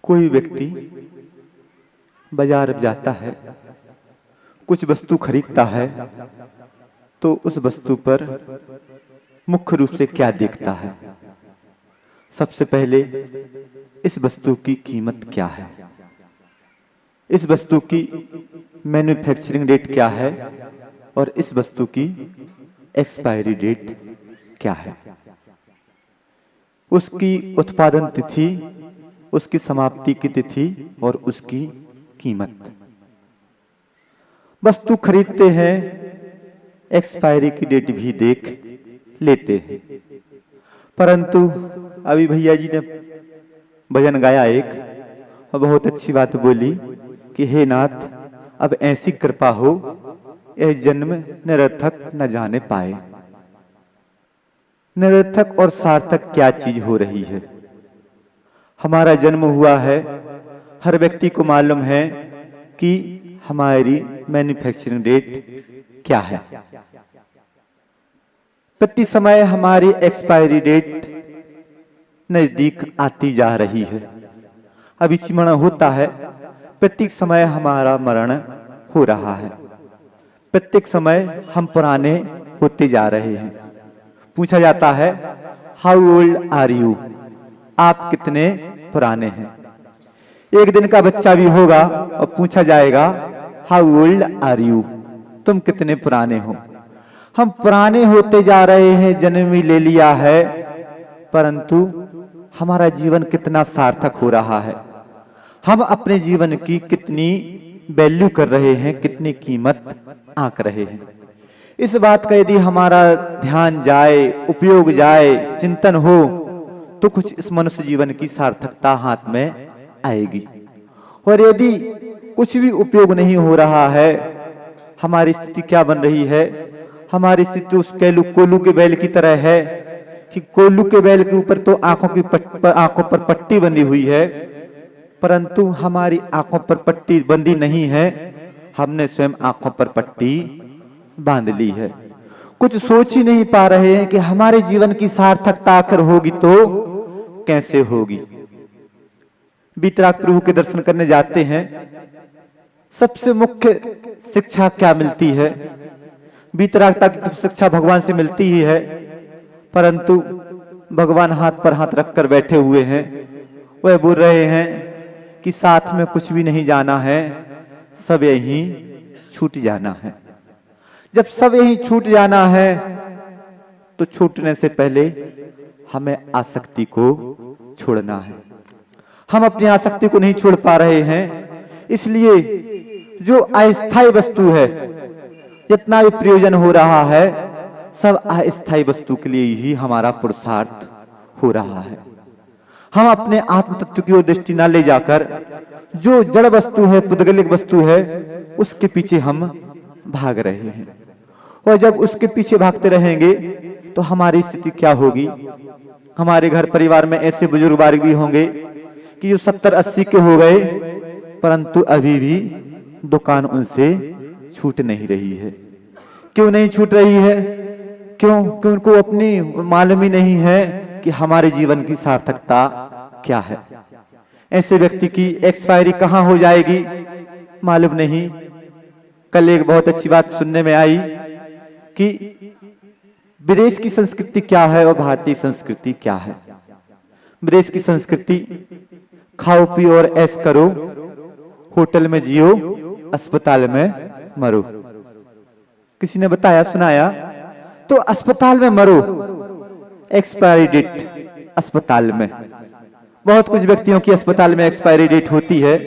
कोई व्यक्ति बाजार जाता है, कुछ वस्तु खरीदता है, तो उस वस्तु पर मुख्य रूप से क्या देखता है? सबसे पहले इस वस्तु की कीमत क्या है, इस वस्तु की मैन्युफैक्चरिंग डेट क्या है और इस वस्तु की एक्सपायरी डेट क्या है, उसकी उत्पादन तिथि, उसकी समाप्ति की तिथि और उसकी कीमत। वस्तु खरीदते हैं, एक्सपायरी की डेट भी देख लेते हैं, परंतु अभी भैया जी ने भजन गाया एक और बहुत अच्छी बात बोली कि हे नाथ अब ऐसी कृपा हो यह जन्म निरर्थक न जाने पाए। निरर्थक और सार्थक क्या चीज हो रही है? हमारा जन्म हुआ है, हर व्यक्ति को मालूम है कि हमारी मैन्युफैक्चरिंग डेट क्या है। प्रति समय हमारी एक्सपायरी डेट नजदीक आती जा रही है। अभी स्मरण होता है, प्रत्येक समय हमारा मरण हो रहा है, प्रत्येक समय हम पुराने होते जा रहे हैं। पूछा जाता है हाउ ओल्ड आर यू, आप कितने पुराने हैं। एक दिन का बच्चा भी होगा और पूछा जाएगा हाउ ओल्ड आर यू, तुम कितने पुराने हो। हम पुराने होते जा रहे हैं, जन्म भी ले लिया है, परंतु हमारा जीवन कितना सार्थक हो रहा है, हम अपने जीवन की कितनी वैल्यू कर रहे हैं, कितनी कीमत आंक रहे हैं। इस बात का यदि हमारा ध्यान जाए, उपयोग जाए, चिंतन हो, तो कुछ इस मनुष्य जीवन की सार्थकता हाथ में आएगी। और यदि कुछ भी उपयोग नहीं हो रहा है, हमारी स्थिति क्या बन रही है? हमारी स्थिति उस कोल्लू के बैल की तरह है कि कोल्लू के बैल के ऊपर तो आंखों पर पट्टी बंधी हुई है, परंतु हमारी आंखों पर पट्टी बंधी नहीं है, हमने स्वयं आंखों पर पट्टी बांध ली है। कुछ सोच ही नहीं पा रहे हैं कि हमारे जीवन की सार्थकता आखिर होगी तो कैसे होगी। वीतराग प्रभु के दर्शन करने जाते हैं, सबसे मुख्य शिक्षा क्या मिलती है? वीतरागता की शिक्षा भगवान से मिलती ही है, परंतु भगवान हाथ पर हाथ रखकर बैठे हुए हैं। वह बोल रहे हैं कि साथ में कुछ भी नहीं जाना है, सब यहीं छूट जाना है। जब सब यहीं छूट जाना है तो छूटने से पहले हमें आसक्ति को छोड़ना है। हम अपनी आसक्ति को नहीं छोड़ पा रहे हैं, इसलिए जो अस्थायी वस्तु है, जितना भी प्रयोजन हो रहा है, सब अस्थायी वस्तु के लिए ही हमारा पुरुषार्थ हो रहा है। हम अपने आत्म तत्व की ओर दृष्टि न ले जाकर जो जड़ वस्तु है, पुद्गलिक वस्तु है, उसके पीछे हम भाग रहे हैं। और जब उसके पीछे भागते रहेंगे तो हमारी स्थिति क्या होगी? हमारे घर परिवार में ऐसे बुजुर्ग बार्ग भी होंगे कि जो 70-80 के हो गए, परंतु अभी भी दुकान उनसे छूट नहीं रही है। क्यों नहीं छूट रही है? क्योंकि उनको अपनी मालूम ही नहीं है कि हमारे जीवन की सार्थकता क्या है। ऐसे व्यक्ति की एक्सपायरी कहां हो जाएगी मालूम नहीं। कल एक बहुत अच्छी बात सुनने में आई कि विदेश की संस्कृति क्या है और भारतीय संस्कृति क्या है। विदेश की संस्कृति खाओ पियो और ऐश करो, होटल में जियो, अस्पताल में मरो। किसी ने बताया, सुनाया? तो अस्पताल में मरो, एक्सपायरी डेट अस्पताल में। बहुत कुछ व्यक्तियों की अस्पताल में एक्सपायरी डेट होती है।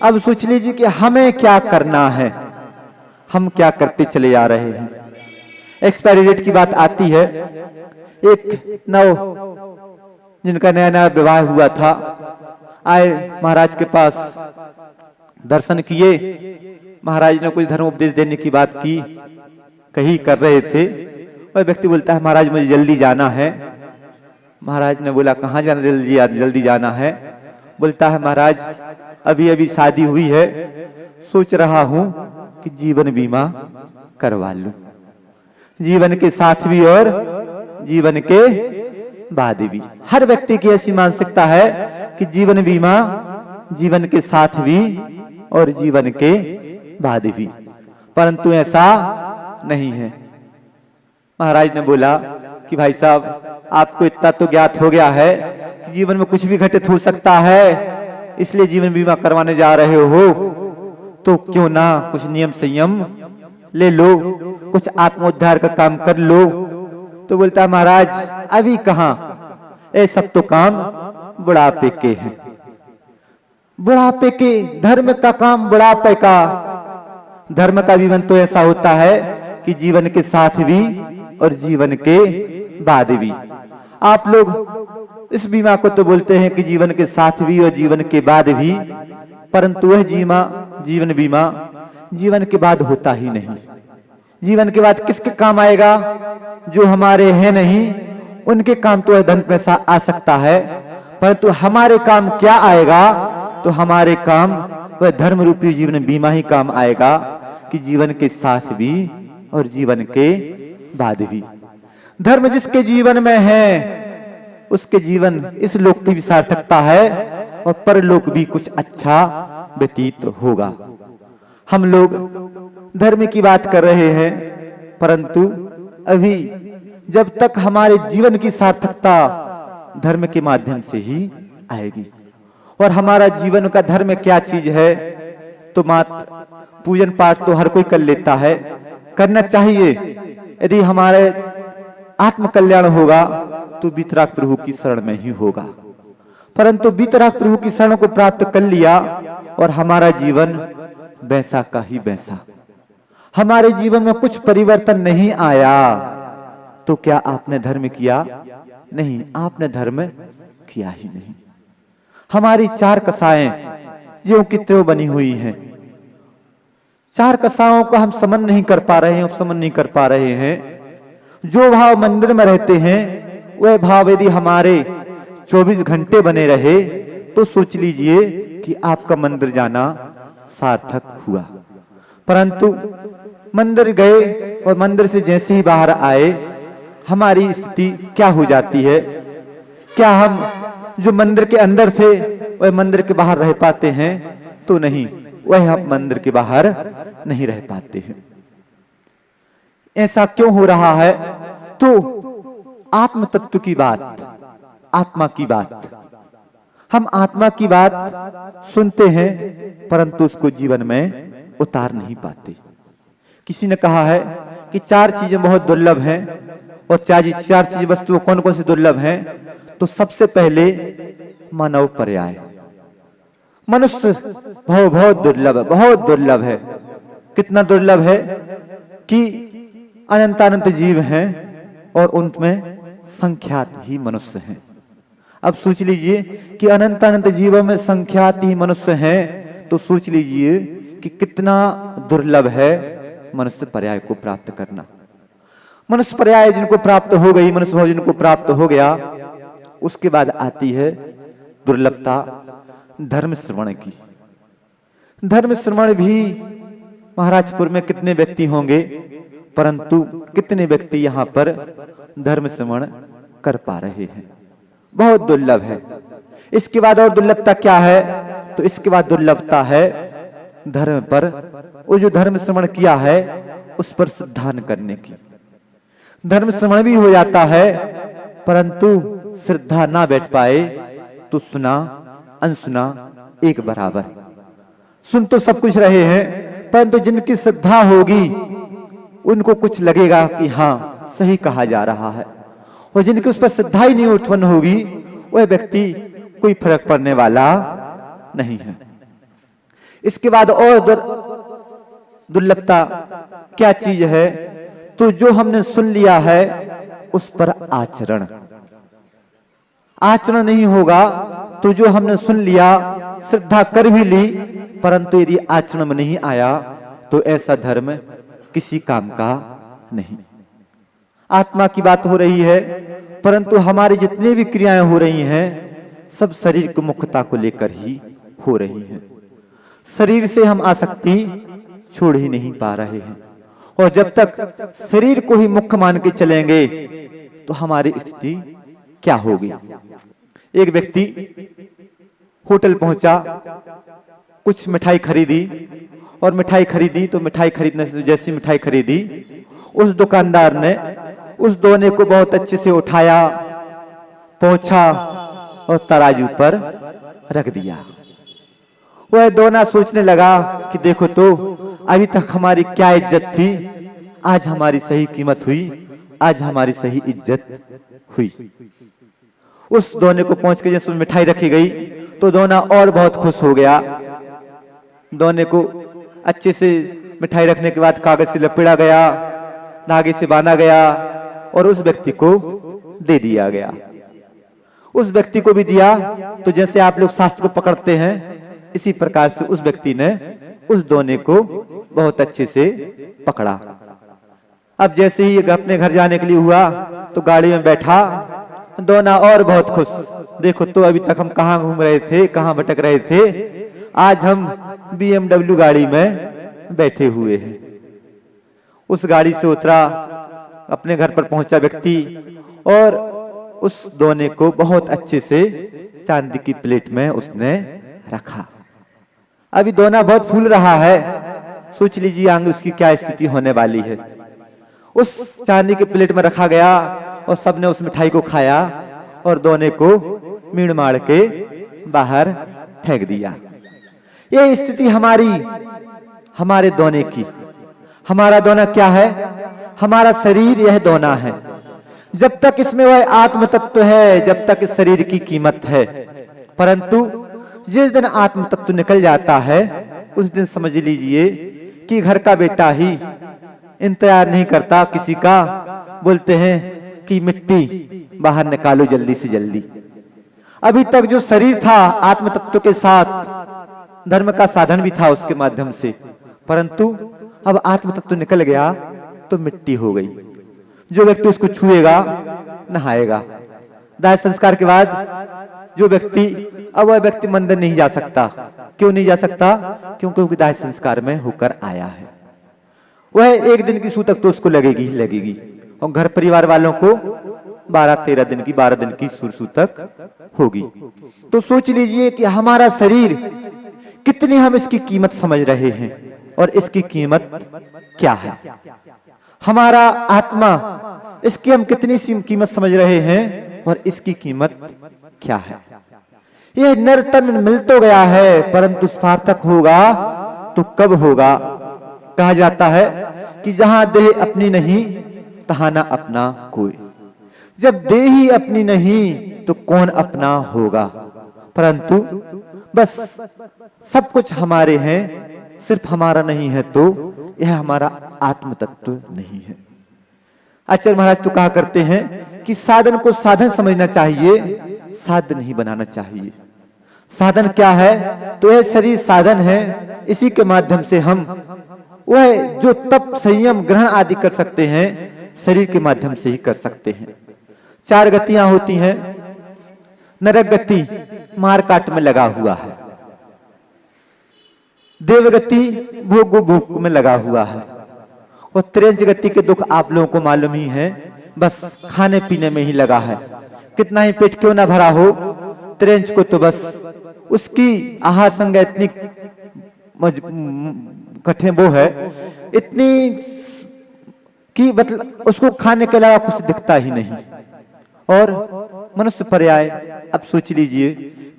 अब सोच लीजिए कि हमें क्या करना है, हम क्या करते चले जा रहे हैं। एक्सपायरी डेट की बात आती है, एक जिनका नया नया विवाह हुआ था, आए महाराज के पास, दर्शन किए, महाराज ने कुछ धर्म उपदेश देने की बात की, कही कर रहे थे। और व्यक्ति बोलता है महाराज मुझे जल्दी जाना है। महाराज ने बोला कहाँ जाना, जल्दी जाना है? बोलता है महाराज अभी अभी शादी हुई है, सोच रहा हूं कि जीवन बीमा करवा लूं, जीवन के साथ भी और जीवन के बाद भी। हर व्यक्ति की ऐसी मानसिकता है कि जीवन बीमा जीवन के साथ भी और जीवन के बाद भी, परंतु ऐसा नहीं है। महाराज ने बोला कि भाई साहब, आपको इतना तो ज्ञात हो गया है कि जीवन में कुछ भी घटित हो सकता है, इसलिए जीवन बीमा करवाने जा रहे हो, तो क्यों ना कुछ नियम संयम ले लो, कुछ आत्मोद्धार का काम कर लो। तो बोलता महाराज, अभी कहां, ये सब तो काम बुढ़ापे के हैं। बुढ़ापे के, धर्म का काम बुढ़ापे का। धर्म का जीवन तो ऐसा होता है कि जीवन के साथ भी और जीवन के बाद भी। आप लोग इस बीमा को तो बोलते हैं कि जीवन के साथ भी और जीवन के बाद भी, परंतु वह जीवन बीमा जीवन के बाद होता ही नहीं। जीवन के बाद किसके काम आएगा? जो हमारे हैं नहीं, उनके काम तो धन पैसा आ सकता है, परंतु हमारे काम क्या आएगा? तो हमारे काम वह धर्म रूपी जीवन बीमा ही काम आएगा कि जीवन के साथ भी और जीवन के बाद भी। धर्म जिसके जीवन में है, उसके जीवन इस लोक की भी सार्थकता है और परलोक भी कुछ अच्छा व्यतीत होगा। हम लोग धर्म की बात कर रहे हैं, परंतु अभी जब तक हमारे जीवन की सार्थकता धर्म के माध्यम से ही आएगी। और हमारा जीवन का धर्म क्या चीज है? तो मात्र पूजन पाठ तो हर कोई कर लेता है, करना चाहिए। यदि हमारे आत्म कल्याण होगा तो वितराग प्रभु की शरण में ही होगा, परंतु वितराग प्रभु की शरण को प्राप्त कर लिया और हमारा जीवन वैसा का ही वैसा, हमारे जीवन में कुछ परिवर्तन नहीं आया, तो क्या आपने धर्म किया? नहीं, आपने धर्म किया ही नहीं। हमारी चार कसाएं ज्यों की त्यों बनी हुई हैं। चार कसाओं को हम समन नहीं कर पा रहे हैं, उपशमन नहीं कर पा रहे हैं। जो भाव मंदिर में रहते हैं, वह भाव यदि हमारे 24 घंटे बने रहे तो सोच लीजिए कि आपका मंदिर जाना सार्थक हुआ। परंतु मंदिर गए और मंदिर से जैसे ही बाहर आए, हमारी स्थिति क्या हो जाती है? क्या हम जो मंदिर के अंदर थे वह मंदिर के बाहर रह पाते हैं? तो नहीं, वह हम मंदिर के बाहर नहीं रह पाते हैं। ऐसा क्यों हो रहा है? तो आत्म तत्व की बात, आत्मा की बात, हम आत्मा की बात सुनते हैं परंतु उसको जीवन में उतार नहीं पाते। किसी ने कहा है कि चार चीजें बहुत दुर्लभ हैं, और चार चीजें वस्तुओं कौन कौन सी दुर्लभ हैं? तो सबसे पहले मानव पर्याय, मनुष्य बहुत दुर्लभ है, बहुत दुर्लभ है। कितना दुर्लभ है कि अनंत जीव हैं और उनमें संख्यात ही मनुष्य हैं। अब सोच लीजिए कि अनंत जीवों में संख्यात ही मनुष्य हैं, तो सोच लीजिए कि कितना दुर्लभ है मनुष्य पर्याय को प्राप्त करना। मनुष्य पर्याय जिनको प्राप्त हो गई, मनुष्य भाव जिनको प्राप्त हो गया, उसके बाद आती है दुर्लभता धर्म श्रवण की। धर्म श्रवण भी महाराजपुर में कितने व्यक्ति होंगे, परंतु कितने व्यक्ति यहाँ पर धर्म श्रवण कर पा रहे हैं? बहुत दुर्लभ है। इसके बाद और दुर्लभता क्या है? तो इसके बाद दुर्लभता है धर्म पर, वो जो धर्म श्रवण किया है उस पर श्रद्धान करने की। धर्म श्रवण भी हो जाता है, परंतु श्रद्धा ना बैठ पाए तो सुना अनसुना एक बराबर। सुन तो सब कुछ रहे हैं, परंतु जिनकी श्रद्धा होगी उनको कुछ लगेगा कि हाँ सही कहा जा रहा है, और जिनकी उस पर श्रद्धा ही नहीं उत्पन्न होगी, वह व्यक्ति कोई फर्क पड़ने वाला नहीं है। इसके बाद और दुर्लभता क्या चीज है? तो जो हमने सुन लिया है उस पर आचरण नहीं होगा। तो जो हमने सुन लिया, श्रद्धा कर भी ली, परंतु यदि आचरण में नहीं आया तो ऐसा धर्म किसी काम का नहीं। आत्मा की बात हो रही है, परंतु हमारी जितनी भी क्रियाएं हो रही हैं सब शरीर को मुख्यता को लेकर ही हो रही हैं। शरीर से हम आसक्ति छोड़ ही नहीं पा रहे हैं, और जब तक शरीर को ही मुख्य मान के चलेंगे तो हमारी स्थिति क्या होगी? एक व्यक्ति होटल पहुंचा, कुछ मिठाई खरीदी और मिठाई खरीदी तो मिठाई खरीदने से जैसी मिठाई खरीदी, उस दुकानदार ने उस दोने को बहुत अच्छे से उठाया, पहुंचा और तराजू पर रख दिया। वह दोना सोचने लगा कि देखो तो अभी तक हमारी क्या इज्जत थी, आज हमारी सही कीमत हुई, आज हमारी सही इज्जत हुई। उस दोने को पहुंच के जैसे मिठाई रखी गई तो दोना और बहुत खुश हो गया। दोने को अच्छे से मिठाई रखने के बाद कागज से लपेटा गया, धागे से बांधा गया और उस व्यक्ति को दे दिया गया। उस व्यक्ति को भी दिया तो जैसे आप लोग शास्त्र को पकड़ते हैं, इसी प्रकार से उस व्यक्ति ने उस दोने को बहुत अच्छे से पकड़ा। अब जैसे ही अपने घर जाने के लिए हुआ तो गाड़ी में बैठा, दोना और बहुत खुश, देखो तो अभी तक हम कहाँ घूम रहे थे, कहाँ भटक रहे थे, आज हम BMW गाड़ी में बैठे हुए हैं। उस गाड़ी से उतरा, अपने घर पर पहुंचा व्यक्ति और उस दोने को बहुत अच्छे से चांदी की प्लेट में उसने रखा। अभी दोना बहुत फूल रहा है, सोच लीजिए आगे उसकी क्या स्थिति होने वाली है। उस चांदी की प्लेट में रखा गया और सबने उस मिठाई को खाया और दोने को मीड़ मार के बाहर फेंक दिया। ये स्थिति हमारे दोने की। हमारा दोना क्या है? हमारा शरीर यह दोना है। जब तक इसमें वह आत्म तत्व है, जब तक इस शरीर की कीमत है, परंतु जिस दिन आत्म तत्व निकल जाता है उस दिन समझ लीजिए कि घर का बेटा ही इंतजार नहीं करता किसी का, बोलते हैं कि मिट्टी बाहर निकालो जल्दी से जल्दी। अभी तक जो शरीर था आत्म तत्व के साथ धर्म का साधन भी था उसके माध्यम से, परंतु अब आत्म तत्व निकल गया तो मिट्टी हो गई। जो व्यक्ति उसको छुएगा नहाएगा। दाह संस्कार के बाद जो व्यक्ति, अब वह व्यक्ति मंदिर नहीं जा सकता। क्यों नहीं जा सकता? क्योंकि दाह संस्कार में होकर आया है। वह एक दिन की सूतक तो उसको लगेगी ही लगेगी, और घर परिवार वालों को 12-13 दिन की, 12 दिन की सूतक होगी। तो सोच लीजिए कि हमारा शरीर कितनी हम इसकी कीमत समझ रहे हैं और इसकी कीमत क्या है। हमारा आत्मा, इसकी हम कितनी सी कीमत समझ रहे हैं और इसकी कीमत क्या है। यह नर्तन मिल तो गया है, परंतु सार्थक होगा तो कब होगा। कहा जाता है कि जहां देह अपनी नहीं तहां ना अपना कोई। जब देह ही अपनी नहीं तो कौन अपना होगा। परंतु बस सब कुछ हमारे हैं, सिर्फ हमारा नहीं है तो यह हमारा आत्म तत्व नहीं है। आचार्य महाराज तो कहा करते हैं कि साधन को साधन समझना चाहिए, साध्य नहीं बनाना चाहिए। साधन क्या है? तो यह शरीर साधन है। इसी के माध्यम से हम वह जो तप, संयम, ग्रहण आदि कर सकते हैं, शरीर के माध्यम से ही कर सकते हैं। 4 गतियां होती हैं। नरक गति मार काट में लगा हुआ है, देवगति भोग भूख में लगा हुआ है, और त्रेंच गति के दुख आप लोगों को मालूम ही है, बस खाने पीने में ही लगा है। कितना ही पेट क्यों ना भरा हो, त्रेंच को तो बस उसकी आहार संज्ञा इतनी कठिन वो है, इतनी कि मतलब उसको खाने के अलावा कुछ दिखता ही नहीं। और मनुष्य पर्याय, अब सोच लीजिए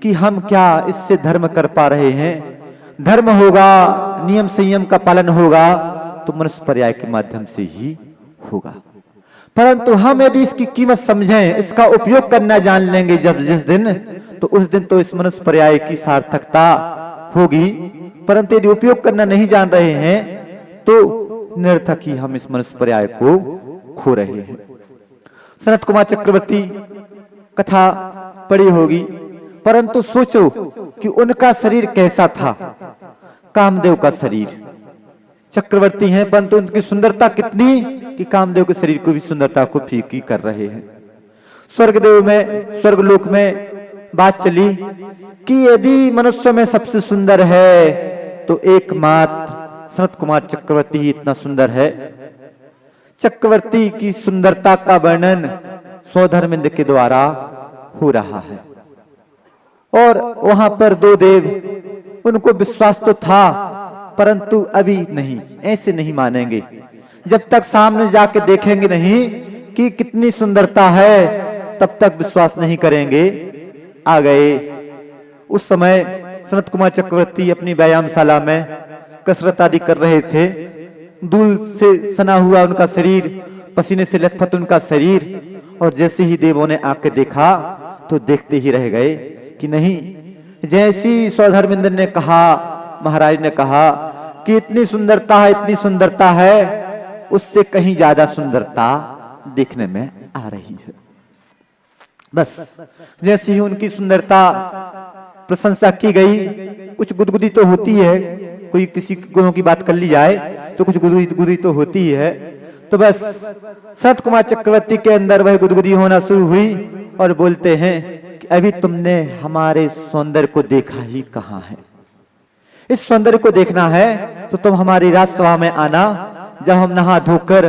कि हम क्या इससे धर्म कर पा रहे हैं। धर्म होगा, नियम संयम का पालन होगा तो मनुष्य पर्याय के माध्यम से ही होगा। परंतु हम यदि इसकी कीमत समझें, इसका उपयोग करना जान लेंगे जब जिस दिन, तो उस दिन तो इस मनुष्य पर्याय की सार्थकता होगी। परंतु यदि उपयोग करना नहीं जान रहे हैं तो निरर्थक ही हम इस मनुष्य पर्याय को खो रहे हैं। सनत कुमार चक्रवर्ती कथा पढ़ी होगी, परंतु सोचो कि उनका शरीर कैसा था। कामदेव का शरीर, चक्रवर्ती हैं परंतु उनकी सुंदरता कितनी कि कामदेव के शरीर को भी सुंदरता को फीकी कर रहे हैं। स्वर्गलोक में बात चली कि यदि मनुष्य में सबसे सुंदर है तो एकमात्र सनत कुमार चक्रवर्ती ही इतना सुंदर है। चक्रवर्ती की सुंदरता का वर्णन सौधर्मिंद के द्वारा हो रहा है। और वहां पर दो देव, उनको विश्वास तो था परंतु अभी नहीं, ऐसे नहीं मानेंगे। जब तक सामने जाके देखेंगे नहीं कि कितनी सुंदरता है, तब तक विश्वास नहीं करेंगे। आ गए। उस समय सनत कुमार चक्रवर्ती अपनी व्यायामशाला में कसरत आदि कर रहे थे। धूल से सना हुआ उनका शरीर, पसीने से लथपथ उनका शरीर, और जैसे ही देवों ने आके देखा तो देखते ही रह गए कि नहीं, जैसी स्वधर्मेंद्र ने कहा, महाराज ने कहा कि इतनी सुंदरता है, इतनी सुंदरता है, उससे कहीं ज्यादा सुंदरता देखने में आ रही है। बस जैसे ही उनकी सुंदरता प्रशंसा की गई, कुछ गुदगुदी तो होती है, कोई किसी गुणों की बात कर ली जाए तो कुछ गुदगुदी तो होती है। तो बस सनत कुमार चक्रवर्ती के अंदर वह गुदगुदी होना शुरू हुई और बोलते हैं कि अभी तुमने हमारे सौंदर्य को देखा ही कहां है। इस सौंदर्य को देखना है तो तुम हमारी राजसभा में आना। जब हम नहा धोकर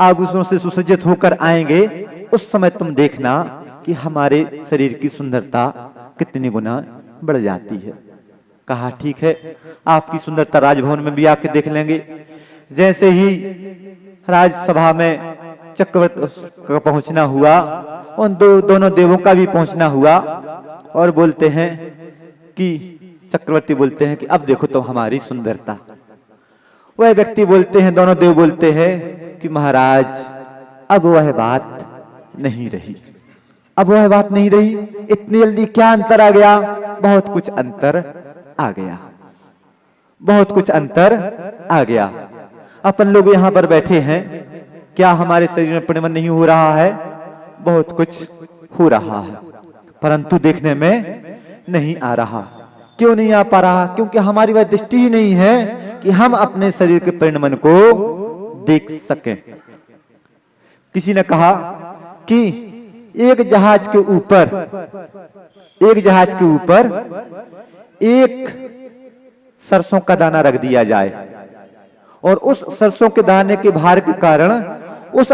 आभूषणों से सुसज्जित होकर आएंगे, उस समय तुम देखना कि हमारे शरीर की सुंदरता कितनी गुना बढ़ जाती है। कहा ठीक है, आपकी सुंदरता राजभवन में भी आके देख लेंगे। जैसे ही राजसभा में चक्रवर्ती का पहुंचना हुआ, उन दोनों देवों का भी पहुंचना हुआ, और बोलते हैं कि चक्रवर्ती बोलते हैं कि अब देखो तो हमारी सुंदरता। वह व्यक्ति बोलते हैं, दोनों देव बोलते हैं कि महाराज अब वह बात नहीं रही, अब वह बात नहीं रही। इतनी जल्दी क्या अंतर आ गया? बहुत कुछ अंतर आ गया, बहुत कुछ अंतर आ गया। अपन लोग यहाँ पर बैठे हैं, क्या हमारे शरीर में परिवर्तन नहीं हो रहा है? बहुत कुछ हो रहा है, परंतु देखने में नहीं आ रहा। क्यों नहीं आ पा रहा? क्योंकि हमारी वह दृष्टि ही नहीं है कि हम अपने शरीर के परिणाम को देख सकें। किसी ने कहा कि एक जहाज के ऊपर एक सरसों का दाना रख दिया जाए, और उस सरसों के दाने के भार के कारण उस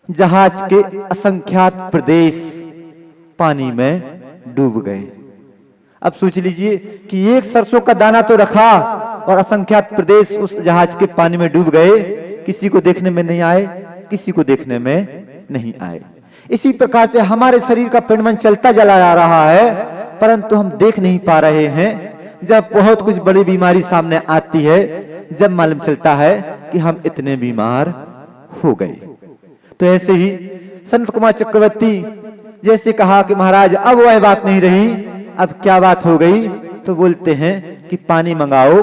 जहाज के असंख्यात प्रदेश पानी में डूब गए। अब सोच लीजिए कि एक सरसों का दाना तो रखा और असंख्यात प्रदेश उस जहाज के पानी में डूब गए। किसी को देखने में नहीं आए, किसी को देखने में नहीं आए। इसी प्रकार से हमारे शरीर का परिणाम चलता चला जा रहा है, परंतु हम देख नहीं पा रहे हैं। जब बहुत कुछ बड़ी बीमारी सामने आती है, जब मालूम चलता है कि हम इतने बीमार हो गए। तो ऐसे ही सनत कुमार चक्रवर्ती जैसे कहा कि महाराज अब वह बात नहीं रही, अब क्या बात हो गई? तो बोलते हैं कि पानी मंगाओ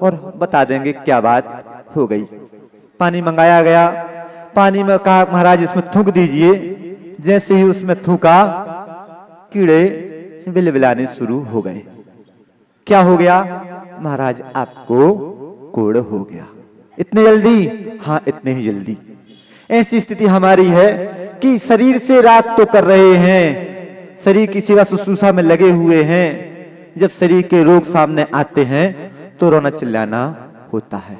और बता देंगे क्या बात हो गई। पानी मंगाया गया। पानी में कहा महाराज इसमें थूक दीजिए। जैसे ही उसमें थूका, कीड़े बिलबिलाने शुरू हो गए। क्या हो गया? महाराज आपको कोढ़ हो गया। इतने जल्दी? हाँ, इतने ही जल्दी। ऐसी स्थिति हमारी है कि शरीर से राग तो कर रहे हैं, शरीर की सेवा शुश्रूषा में लगे हुए हैं। जब शरीर के रोग सामने आते हैं तो रोना चिल्लाना होता है।